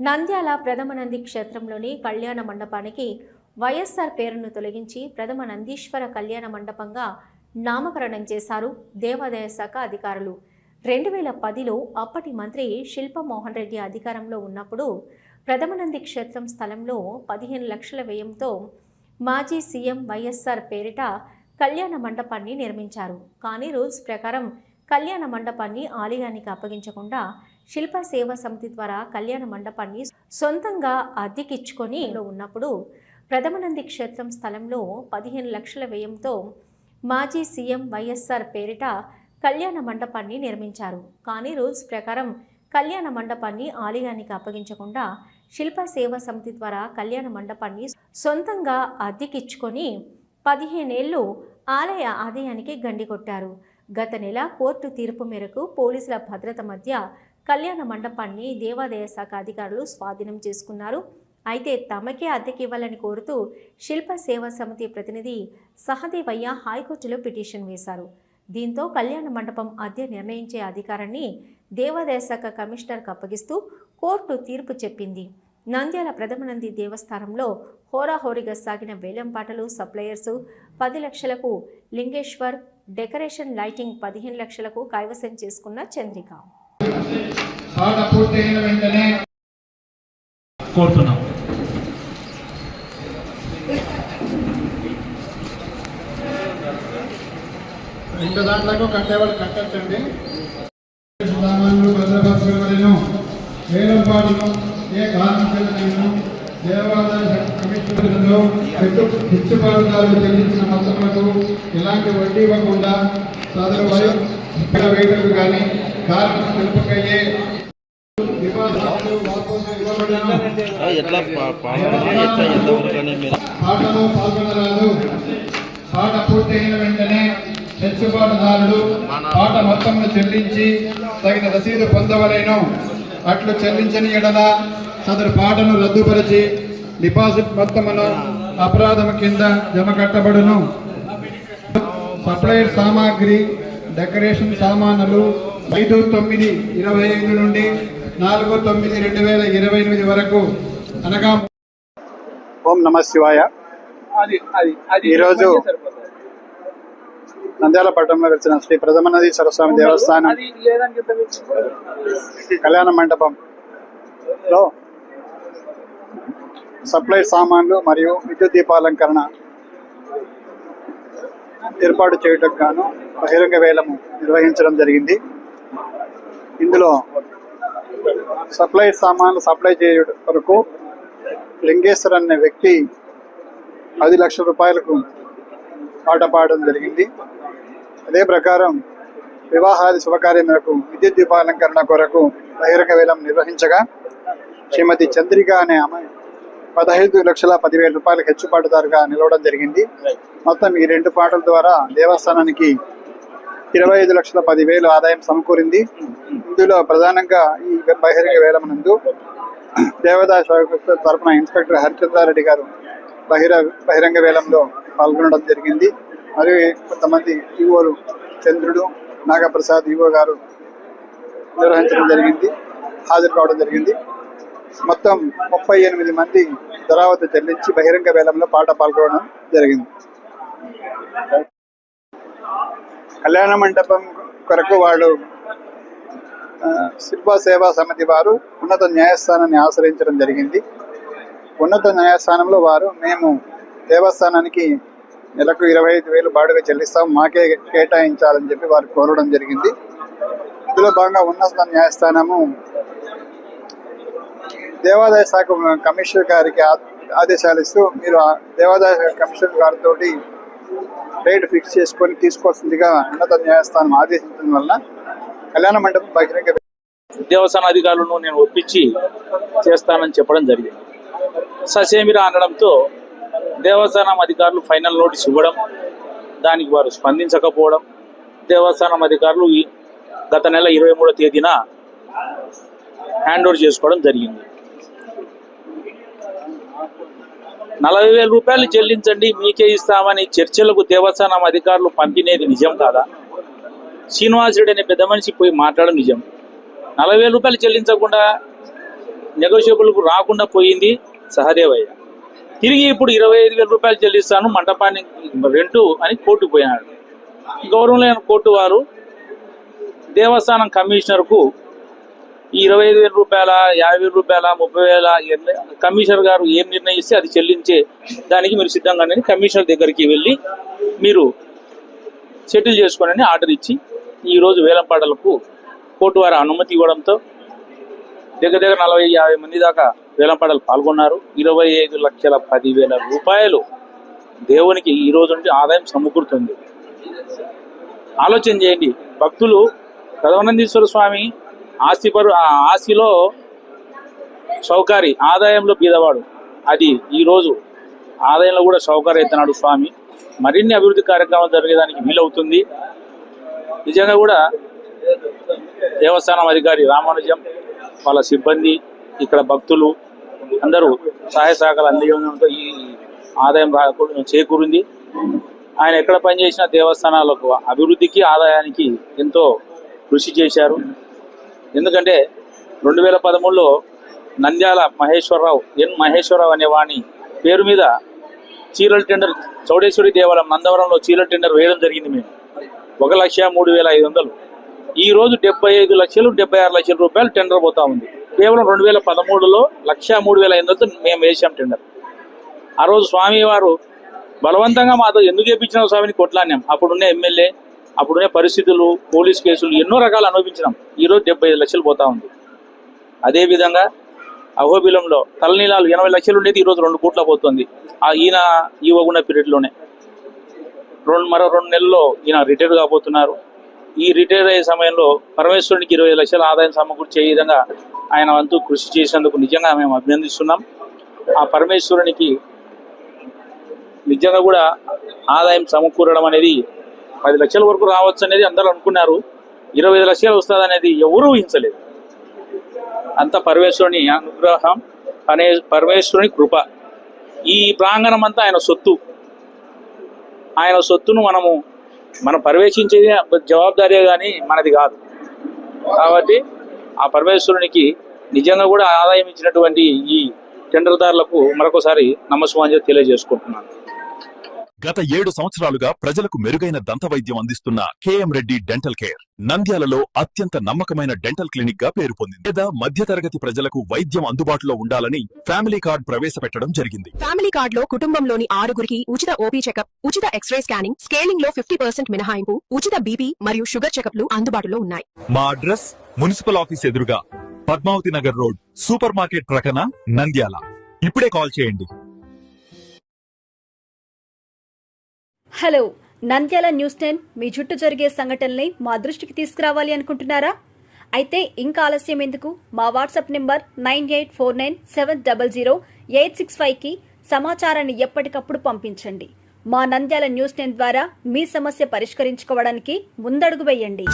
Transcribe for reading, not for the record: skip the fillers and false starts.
నంద్యాల ప్రథమ నంది క్షేత్రంలోని కళ్యాణ మండపానికి వైఎస్ఆర్ పేరును తొలగించి ప్రథమ నందీశ్వర కళ్యాణ మండపంగా నామకరణం చేశారు దేవాదాయ శాఖ అధికారులు. 2010లో అప్పటి మంత్రి శిల్పమోహన్ రెడ్డి అధికారంలో ఉన్నప్పుడు ప్రథమ నంది క్షేత్రం స్థలంలో 15 లక్షల వ్యయంతో మాజీ సీఎం వైఎస్ఆర్ పేరిట కళ్యాణ మండపాన్ని నిర్మించారు. కానీ రూల్స్ ప్రకారం కళ్యాణ మండపాన్ని ఆలయానికి అప్పగించకుండా శిల్ప సేవా సమితి ద్వారా కళ్యాణ మండపాన్ని సొంతంగా అద్దెకిచ్చుకొని ఉన్నప్పుడు ప్రథమ నంది క్షేత్రం స్థలంలో 15 లక్షల వ్యయంతో మాజీ సీఎం వైఎస్ఆర్ పేరిట కళ్యాణ మండపాన్ని నిర్మించారు. కానీ రూల్స్ ప్రకారం కళ్యాణ మండపాన్ని ఆలయానికి అప్పగించకుండా శిల్ప సేవా సమితి ద్వారా కళ్యాణ మండపాన్ని సొంతంగా అద్దెకిచ్చుకొని 15 ఏళ్లు ఆలయ ఆదాయానికి గండి కొట్టారు. గత నెల కోర్టు తీర్పు మేరకు పోలీసుల భద్రత మధ్య కళ్యాణ మండపాన్ని దేవాదాయ శాఖ అధికారులు స్వాధీనం చేసుకున్నారు. అయితే తమకే అద్దెకి ఇవ్వాలని కోరుతూ శిల్ప సేవా సమితి ప్రతినిధి సహదేవయ్య హైకోర్టులో పిటిషన్ వేశారు. దీంతో కళ్యాణ మండపం అద్దె నిర్ణయించే అధికారాన్ని దేవాదాయ శాఖ కమిషనర్కు అప్పగిస్తూ కోర్టు తీర్పు చెప్పింది. నంద్యాల ప్రథమ నంది దేవస్థానంలో హోరాహోరీగా సాగిన వేలంపాటలు, సప్లయర్స్ 10 లక్షలకు, లింగేశ్వర్ డెకరేషన్ లైటింగ్ 15 లక్షలకు కైవసం చేసుకున్న చంద్రిక కోరుతున్నాం. రెండు దాంట్లకు కట్టేవాళ్ళు కట్టచ్చండి. సామాన్లు భద్రపరచబడిన వేలంపాటును ఏ కార్మికులైనా దేవాదాయ కమిషనర్లో హెచ్చుబాటుదారులు చెల్లించిన మొత్తములకు ఎలాంటి వడ్డీ ఇవ్వకుండా సదరు వేటకు కానీ కార్మిక తెలుపకయ్యే పాటలో పాల్గొనరాదు. పాట పూర్తయిన వెంటనే హెచ్చుబాటుదారుడు పాట మొత్తమును చెల్లించి తగిన రసీదు పొందవలేను. అట్లు చెల్లించని ఎడల సదరు పాటను రద్దుపరిచి డిపాజిట్ మొత్తమును అపరాధము కింద జమ కట్టబడును. సప్లైర్ సామాగ్రి, డెకరేషన్ సామానులు 5/9/25 నుండి 4/9/2028 వరకు అనగా. ఓం నమ శివాయ. ఈరోజు నంద్యాల పట్టణంలో వెలిసిన శ్రీ ప్రథమ నందీశ్వర స్వామి దేవస్థానం కళ్యాణ మండపంలో సప్లై సామాన్లు మరియు విద్యుత్ దీపాలంకరణ ఏర్పాటు చేయటకు గాను బహిరంగ వేలము నిర్వహించడం జరిగింది. ఇందులో సప్లై సామాన్లు సప్లై చేయడం వరకు లింగేశ్వర్ అనే వ్యక్తి 10 లక్షల రూపాయలకు పాట పాడడం జరిగింది. అదే ప్రకారం వివాహాది శుభకార్యం మేరకు విద్యుత్ దీపాలంకరణ కొరకు బహిరంగ వేలం నిర్వహించగా శ్రీమతి చంద్రిక అనే ఆమె 15,10,000 రూపాయలకు హెచ్చుపాటుదారుగా నిలవడం జరిగింది. మొత్తం ఈ 2 పాటల ద్వారా దేవస్థానానికి 25,10,000 ఆదాయం సమకూరింది. ఇందులో ప్రధానంగా ఈ బహిరంగ వేలం నందు దేవాదాయ శాఖ తరఫున ఇన్స్పెక్టర్ హరిచంద్రారెడ్డి గారు బహిరంగ వేలంలో పాల్గొనడం జరిగింది. మరియు కొంతమంది ఈవోలు చంద్రుడు, నాగప్రసాద్ ఈవో గారు నిర్వహించడం జరిగింది, హాజరు కావడం జరిగింది. మొత్తం 38 మంది ధరావతి చెల్లించి బహిరంగ వేలంలో పాట పాల్గొనడం జరిగింది. కళ్యాణ మండపం కొరకు వాళ్ళు శిల్ప సేవా సమితి వారు ఉన్నత న్యాయస్థానాన్ని ఆశ్రయించడం జరిగింది. ఉన్నత న్యాయస్థానంలో వారు మేము దేవస్థానానికి నెలకు 25,000 బాడుగ చెల్లిస్తాం, మాకే కేటాయించాలని చెప్పి వారు కోరడం జరిగింది. ఇందులో భాగంగా ఉన్నత న్యాయస్థానము దేవాదాయ శాఖ కమిషనర్ గారికి ఆదేశాలు ఇస్తూ మీరు దేవాదాయ కమిషనర్ గారితో రేటు ఫిక్స్ చేసుకొని తీసుకోవాల్సిందిగా ఉన్నత న్యాయస్థానం ఆదేశించడం వలన కళ్యాణ మండపం బహిరంగ దేవస్థాన అధికారులను నేను ఒప్పించి చేస్తానని చెప్పడం జరిగింది. ససేమిరా అనడంతో దేవస్థానం అధికారులు ఫైనల్ నోటీస్ ఇవ్వడం, దానికి వారు స్పందించకపోవడం, దేవస్థానం అధికారులు గత నెల 23వ తేదీన హ్యాండ్ ఓవర్ చేసుకోవడం జరిగింది. 40,000 రూపాయలు చెల్లించండి మీకే ఇస్తామని చర్చలకు దేవస్థానం అధికారులు పంపినేది నిజం కాదా? శ్రీనివాసరెడ్డి అనే పెద్ద మనిషి పోయి మాట్లాడడం నిజం. 40,000 రూపాయలు చెల్లించకుండా నెగోషియబుల్కు రాకుండా పోయింది సహదేవయ్య. తిరిగి ఇప్పుడు 25,000 రూపాయలు చెల్లిస్తాను మంటపానికి రెంటు అని కోర్టుకు పోయినాడు. గౌరవం లేని కోర్టు వారు దేవస్థానం కమిషనర్కు ఈ 25,000 రూపాయల, 50,000 రూపాయల, 30,000 కమిషనర్ గారు ఏం నిర్ణయిస్తే అది చెల్లించే దానికి మీరు సిద్ధంగా ఉండండి, కమిషనర్ దగ్గరికి వెళ్ళి మీరు సెటిల్ చేసుకోనని ఆర్డర్ ఇచ్చి ఈరోజు వేలంపాటలకు కోర్టు వారి అనుమతి ఇవ్వడంతో దగ్గర 40-50 మంది దాకా వేలంపాటలు పాల్గొన్నారు. 25,10,000 రూపాయలు దేవునికి ఈ రోజు నుండి ఆదాయం సమకూరుతుంది. ఆలోచన చేయండి. భక్తులు ప్రథమానందీశ్వర స్వామి ఆస్తిలో షౌకారి, ఆదాయంలో బీదవాడు. అది ఈరోజు ఆదాయంలో కూడా షౌకారి అవుతున్నాడు స్వామి. మరిన్ని అభివృద్ధి కార్యక్రమాలు జరిగేదానికి వీలవుతుంది. నిజంగా కూడా దేవస్థానం అధికారి రామానుజం, వాళ్ళ సిబ్బంది, ఇక్కడ భక్తులు అందరూ సహాయ సహకారాలు అందించడంతో ఈ ఆదాయం చేకూరింది. ఆయన ఎక్కడ పనిచేసిన దేవస్థానాలకు అభివృద్ధికి ఆదాయానికి ఎంతో కృషి చేశారు. ఎందుకంటే 2013లో నంద్యాల మహేశ్వరరావు అనే వాణి పేరు మీద చీరల టెండర్, చౌడేశ్వరి దేవాలయం నందవరంలో చీరల టెండర్ వేయడం జరిగింది. మేము 1,03,500. ఈరోజు 75 లక్షలు 76 లక్షల రూపాయలు టెండర్ పోతా ఉంది. కేవలం 2013లో 1,03,500తో మేము వేసాం టెండర్. ఆ రోజు స్వామి వారు బలవంతంగా మాతో ఎందుకు చేయించిన స్వామిని కొట్లాడినాం. అప్పుడున్న ఎమ్మెల్యే, అప్పుడున్న పరిస్థితులు, పోలీస్ కేసులు ఎన్నో రకాలు అనుభవించినాం. ఈరోజు 75 లక్షలు పోతా ఉంది. అదేవిధంగా అహోబిలంలో తలనీలాలు 80 లక్షలు ఉండేది ఈరోజు 2 కోట్ల పోతుంది. ఈయన ఇవ్వకుండా పీరియడ్లోనే మరో 2 నెలల్లో ఈయన రిటైర్ కాబోతున్నారు. ఈ రిటైర్ అయ్యే సమయంలో పరమేశ్వరునికి 20 లక్షల ఆదాయం సమకూర్చే విధంగా ఆయన వంతు కృషి చేసినందుకు నిజంగా మేము అభినందిస్తున్నాం. ఆ పరమేశ్వరునికి నిజంగా కూడా ఆదాయం సమకూరడం అనేది 10 లక్షల వరకు రావచ్చు అనేది అందరూ అనుకున్నారు. 25 లక్షలు వస్తుంది అనేది ఎవరూ ఊహించలేదు. అంత పరమేశ్వరుని అనుగ్రహం, పరమేశ్వరుని కృప. ఈ ప్రాంగణం అంతా ఆయన సొత్తు. ఆయన సొత్తును మనం పర్యవేక్షించేది జవాబుదారీ కానీ మనది కాదు. కాబట్టి ఆ పరమేశ్వరునికి నిజంగా కూడా ఆదాయం ఇచ్చినటువంటి ఈ టెండర్దారులకు మరొకసారి నమస్కారం తెలియజేసుకుంటున్నాను. గత 7 సంవత్సరాలుగా ప్రజలకు మెరుగైన దంత వైద్యం అందిస్తున్న కేఎం రెడ్డి డెంటల్ కేర్ నంద్యాలలో అత్యంత నమ్మకమైన డెంటల్ క్లినిక్ గా పేరు పొందింది. పేద మధ్యతరగతి ప్రజలకు వైద్యం అందుబాటులో ఉండాలని ఫ్యామిలీ కార్డ్ ప్రవేశపెట్టడం జరిగింది. ఫ్యామిలీ కార్డ్ లో కుటుంబంలోని 6గురికి ఉచిత ఓపీ చెకప్, ఉచిత ఎక్స్రే స్కానింగ్, స్కేలింగ్ లో 50% మినహాయింపు, ఉచిత బీపీ మరియు షుగర్ చెకప్లు అందుబాటులో ఉన్నాయి. మా అడ్రస్ మున్సిపల్ ఆఫీస్ ఎదురుగా Padmavathi Nagar road, supermarket ప్రక్కన, నంద్యాల. ఇప్పుడే కాల్ చేయండి. హలో, నంద్యాల న్యూస్ 10 మీ చుట్టూ జరిగే సంఘటనల్ని మా దృష్టికి తీసుకురావాలి అనుకుంటున్నారా? అయితే ఇంకా ఆలస్యం ఎందుకు? మా వాట్సాప్ నెంబర్ 9849700865కి సమాచారాన్ని ఎప్పటికప్పుడు పంపించండి. మా నంద్యాల న్యూస్ 10 ద్వారా మీ సమస్య పరిష్కరించుకోవడానికి ముందడుగు వేయండి.